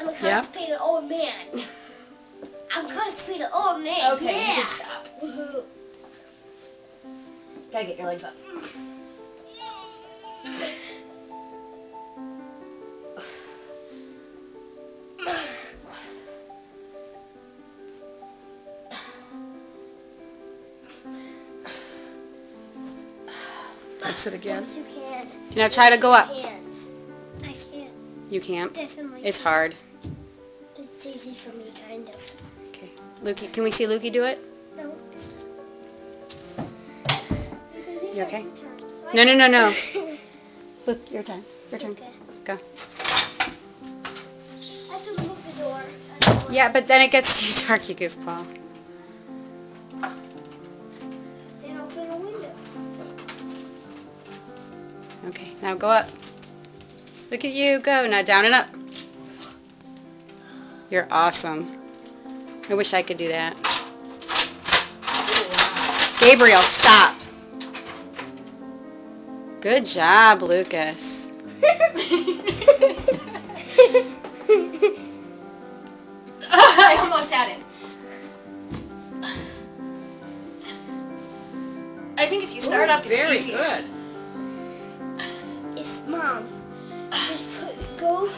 I'm a constipated old man. I'm a constipated old man. Okay, yeah. you can stop. Woohoo. Gotta get your legs up. Press it again. Yes, you can. Now try to go up. Hands. I can. You can't? Definitely. It's hard. It's easy for me, kind of. Okay. Lukey, can we see Lukey do it? No. You okay? No. Look, your turn. Your turn. Okay. Go. I have to move the door. Yeah, but then it gets too dark, you goofball. Then open the window. Okay, now go up. Look at you, go. Now down and up. You're awesome. I wish I could do that. Gabriel, stop. Good job, Lucas. I almost had it. I think if you start up, it's Very easier. good. Mom, just go